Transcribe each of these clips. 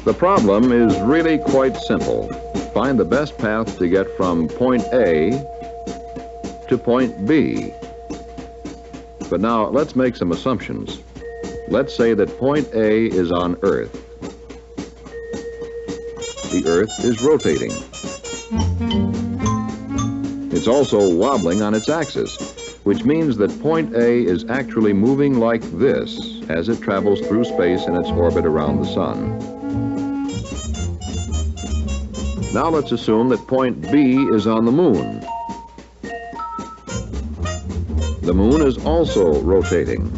The problem is really quite simple. Find the best path to get from point A to point B. But now let's make some assumptions. Let's say that point A is on Earth. The Earth is rotating. It's also wobbling on its axis, which means that point A is actually moving like this as it travels through space in its orbit around the Sun. Now let's assume that point B is on the Moon. The Moon is also rotating.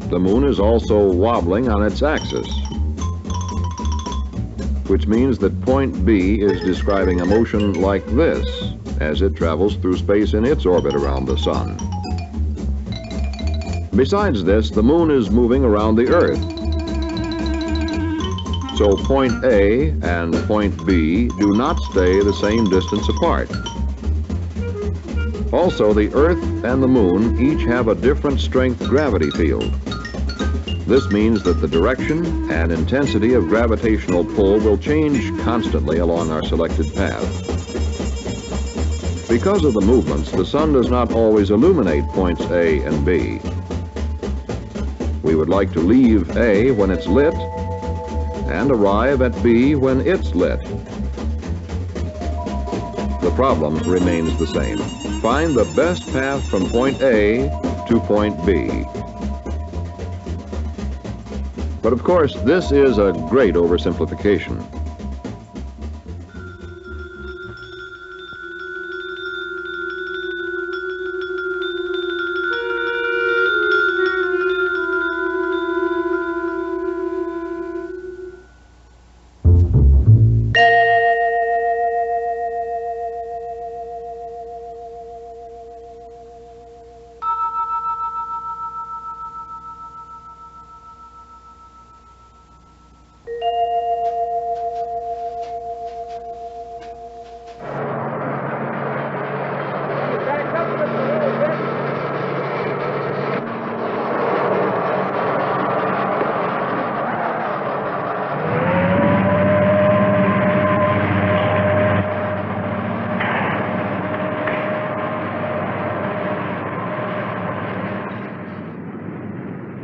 The Moon is also wobbling on its axis, which means that point B is describing a motion like this as it travels through space in its orbit around the Sun. Besides this, the Moon is moving around the Earth. So point A and point B do not stay the same distance apart. Also, the Earth and the Moon each have a different strength gravity field. This means that the direction and intensity of gravitational pull will change constantly along our selected path. Because of the movements, the Sun does not always illuminate points A and B. We would like to leave A when it's lit and arrive at B when it's lit. The problem remains the same. Find the best path from point A to point B. But of course, this is a great oversimplification.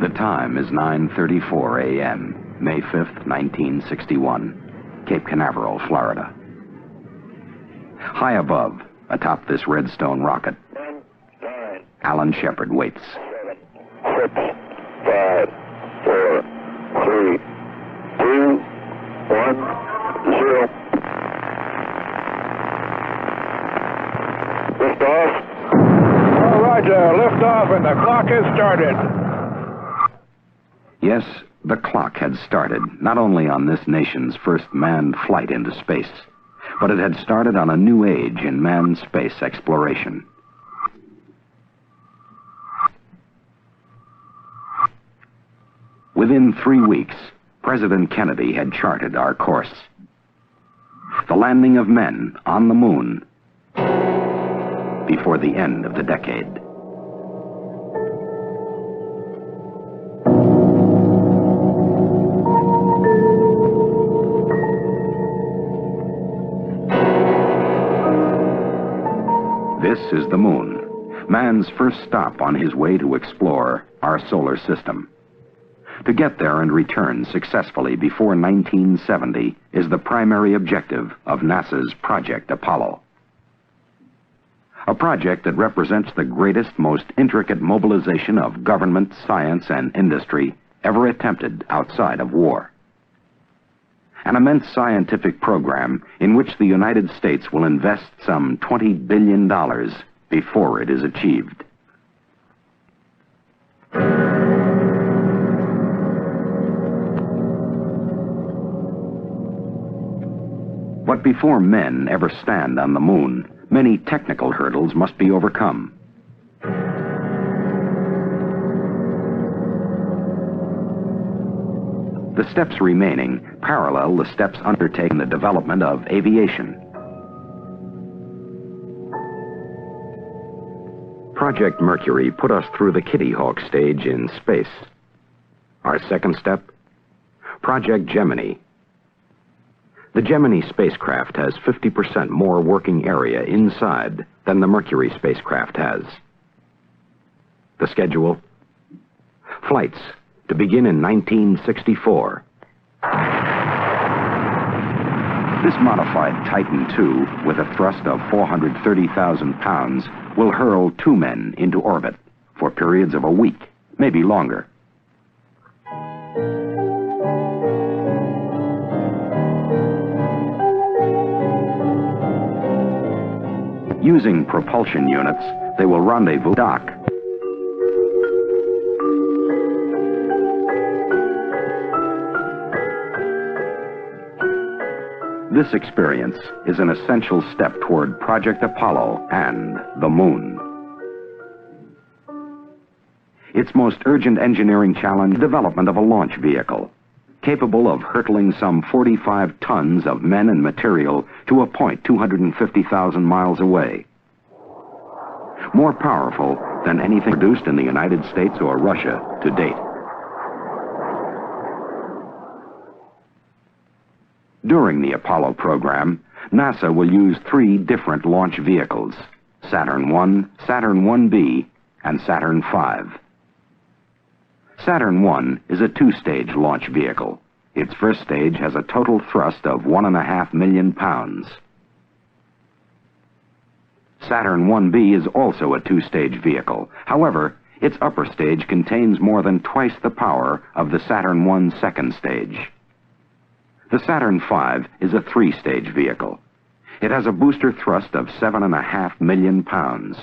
The time is 9:34 a.m., May 5th, 1961, Cape Canaveral, Florida. High above, atop this Redstone rocket, 10, 9, Alan Shepard waits. 7, 6, 5, 4, 3, 2, 1, 0. Lift off. All Roger, lift off and the clock has started. Yes, the clock had started, not only on this nation's first manned flight into space, but it had started on a new age in manned space exploration. Within 3 weeks, President Kennedy had charted our course. The landing of men on the moon before the end of the decade. This is the moon, man's first stop on his way to explore our solar system. To get there and return successfully before 1970 is the primary objective of NASA's Project Apollo. A project that represents the greatest, most intricate mobilization of government, science, and industry ever attempted outside of war. An immense scientific program in which the United States will invest some $20 billion before it is achieved. But before men ever stand on the moon, many technical hurdles must be overcome. The steps remaining parallel the steps undertaken in the development of aviation. Project Mercury put us through the Kitty Hawk stage in space. Our second step, Project Gemini, The Gemini spacecraft has 50% more working area inside than the Mercury spacecraft has. The schedule? Flights to begin in 1964. This modified Titan II, with a thrust of 430,000 pounds, will hurl 2 men into orbit for periods of a week, maybe longer. Using propulsion units, they will rendezvous dock. This experience is an essential step toward Project Apollo and the Moon. Its most urgent engineering challenge, development of a launch vehicle, capable of hurtling some 45 tons of men and material to a point 250,000 miles away. More powerful than anything produced in the United States or Russia to date. During the Apollo program, NASA will use 3 different launch vehicles: Saturn I, Saturn 1B, and Saturn V. Saturn I is a 2-stage launch vehicle. Its first stage has a total thrust of 1.5 million pounds. Saturn 1B is also a 2-stage vehicle. However, its upper stage contains more than twice the power of the Saturn I second stage. The Saturn V is a 3-stage vehicle. It has a booster thrust of 7.5 million pounds,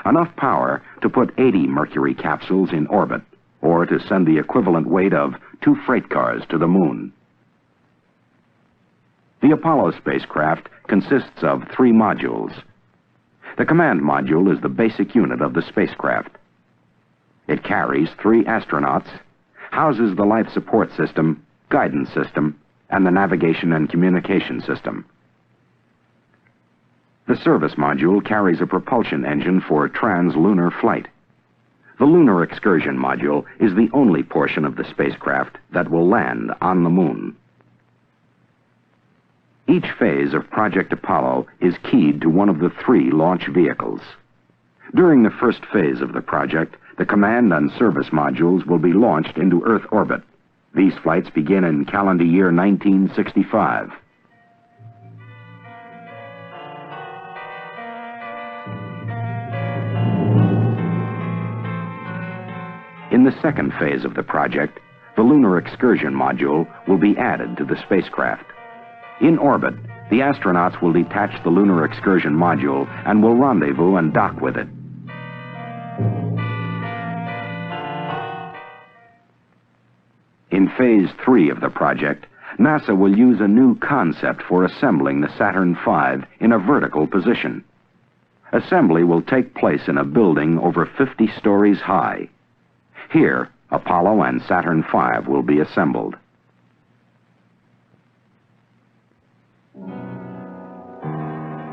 enough power to put 80 Mercury capsules in orbit, or to send the equivalent weight of 2 freight cars to the Moon. The Apollo spacecraft consists of 3 modules. The command module is the basic unit of the spacecraft. It carries 3 astronauts, houses the life support system, guidance system, and the navigation and communication system. The service module carries a propulsion engine for trans-lunar flight. The Lunar Excursion Module is the only portion of the spacecraft that will land on the Moon. Each phase of Project Apollo is keyed to one of the 3 launch vehicles. During the first phase of the project, the command and service modules will be launched into Earth orbit. These flights begin in calendar year 1965. In the second phase of the project, the Lunar Excursion Module will be added to the spacecraft. In orbit, the astronauts will detach the Lunar Excursion Module and will rendezvous and dock with it. In Phase 3 of the project, NASA will use a new concept for assembling the Saturn V in a vertical position. Assembly will take place in a building over 50 stories high. Here, Apollo and Saturn V will be assembled.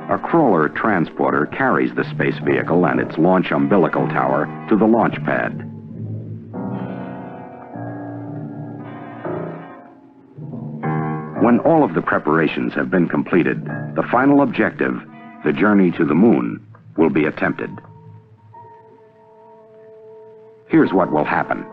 A crawler transporter carries the space vehicle and its launch umbilical tower to the launch pad. When all of the preparations have been completed, the final objective, the journey to the Moon, will be attempted. Here's what will happen.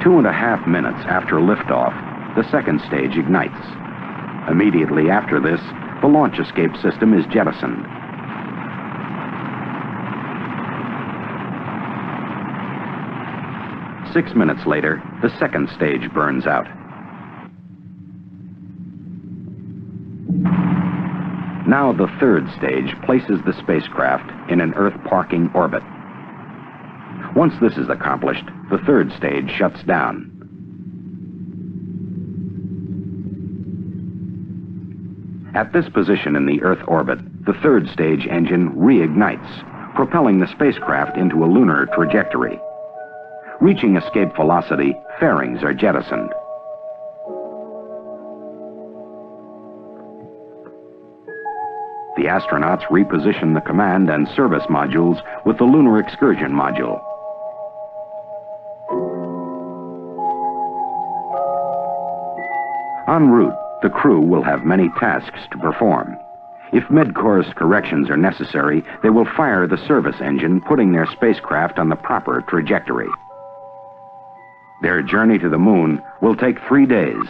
Two and a half minutes after liftoff, the second stage ignites. Immediately after this, the launch escape system is jettisoned. Six minutes later, the second stage burns out. Now the third stage places the spacecraft in an Earth parking orbit. Once this is accomplished, the third stage shuts down. At this position in the Earth orbit, the third stage engine reignites, propelling the spacecraft into a lunar trajectory. Reaching escape velocity, fairings are jettisoned. The astronauts reposition the command and service modules with the lunar excursion module. En route, the crew will have many tasks to perform. If mid-course corrections are necessary, they will fire the service engine, putting their spacecraft on the proper trajectory. Their journey to the moon will take 3 days.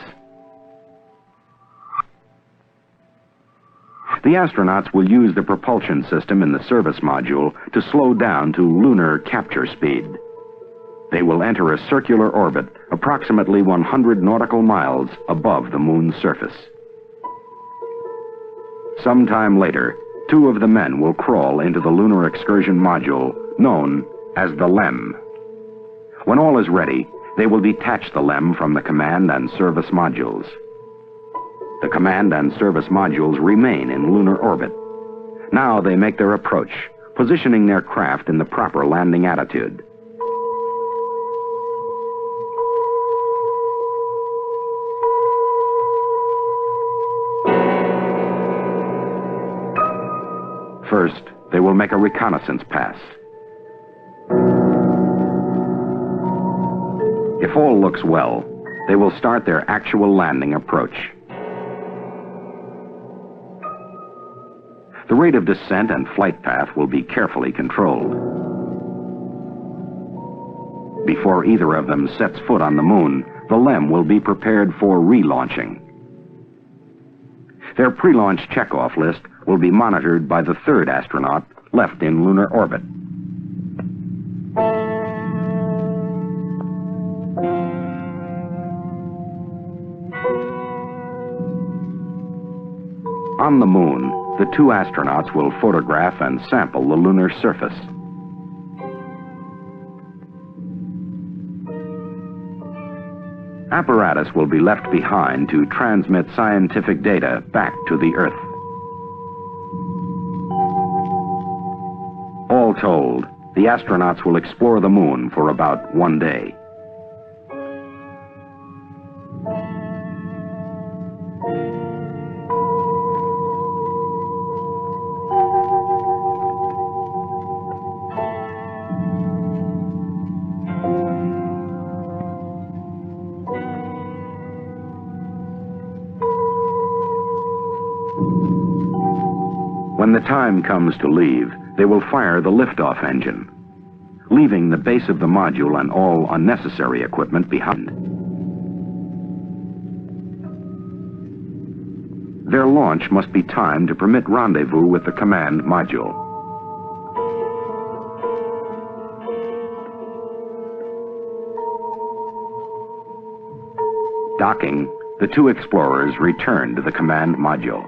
The astronauts will use the propulsion system in the service module to slow down to lunar capture speed. They will enter a circular orbit approximately 100 nautical miles above the moon's surface. Sometime later, 2 of the men will crawl into the lunar excursion module known as the LEM. When all is ready, they will detach the LEM from the command and service modules. The command and service modules remain in lunar orbit. Now they make their approach, positioning their craft in the proper landing attitude. First, they will make a reconnaissance pass. If all looks well, they will start their actual landing approach. The rate of descent and flight path will be carefully controlled. Before either of them sets foot on the moon, the LEM will be prepared for relaunching. Their pre-launch checkoff list will be monitored by the 3rd astronaut left in lunar orbit. On the moon, the 2 astronauts will photograph and sample the lunar surface. Apparatus will be left behind to transmit scientific data back to the Earth. All told, the astronauts will explore the moon for about 1 day. When the time comes to leave, they will fire the liftoff engine, leaving the base of the module and all unnecessary equipment behind. Their launch must be timed to permit rendezvous with the command module. Docking, the 2 explorers return to the command module.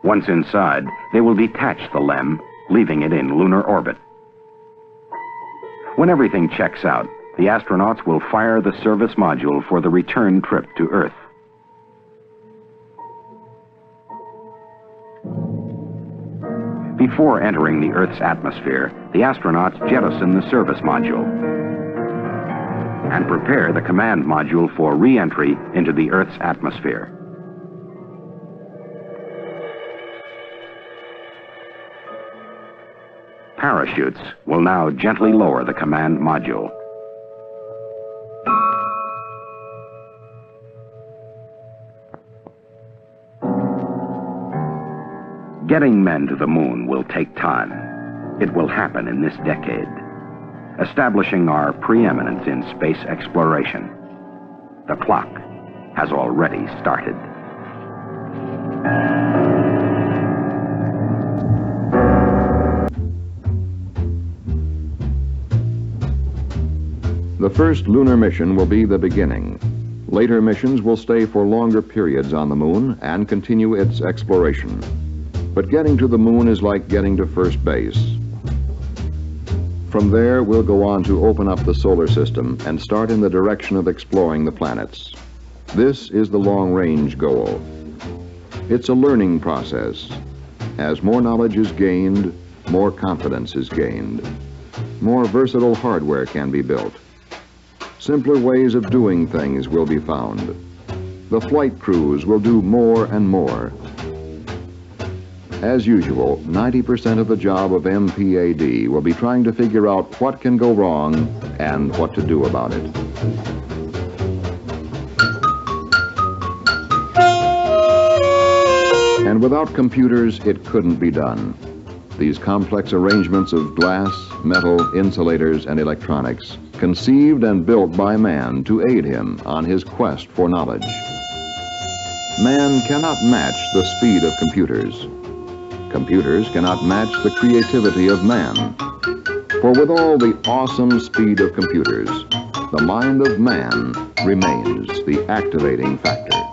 Once inside, they will detach the LEM, leaving it in lunar orbit. When everything checks out, the astronauts will fire the service module for the return trip to Earth. Before entering the Earth's atmosphere, the astronauts jettison the service module and prepare the command module for re-entry into the Earth's atmosphere. Parachutes will now gently lower the command module. Getting men to the moon will take time. It will happen in this decade, establishing our preeminence in space exploration. The clock has already started. The first lunar mission will be the beginning. Later missions will stay for longer periods on the moon and continue its exploration. But getting to the moon is like getting to first base. From there, we'll go on to open up the solar system and start in the direction of exploring the planets. This is the long-range goal. It's a learning process. As more knowledge is gained, more confidence is gained. More versatile hardware can be built. Simpler ways of doing things will be found. The flight crews will do more and more. As usual, 90% of the job of MPAD will be trying to figure out what can go wrong and what to do about it. And without computers, it couldn't be done. These complex arrangements of glass, metal, insulators, and electronics, conceived and built by man to aid him on his quest for knowledge. Man cannot match the speed of computers. Computers cannot match the creativity of man. For with all the awesome speed of computers, the mind of man remains the activating factor.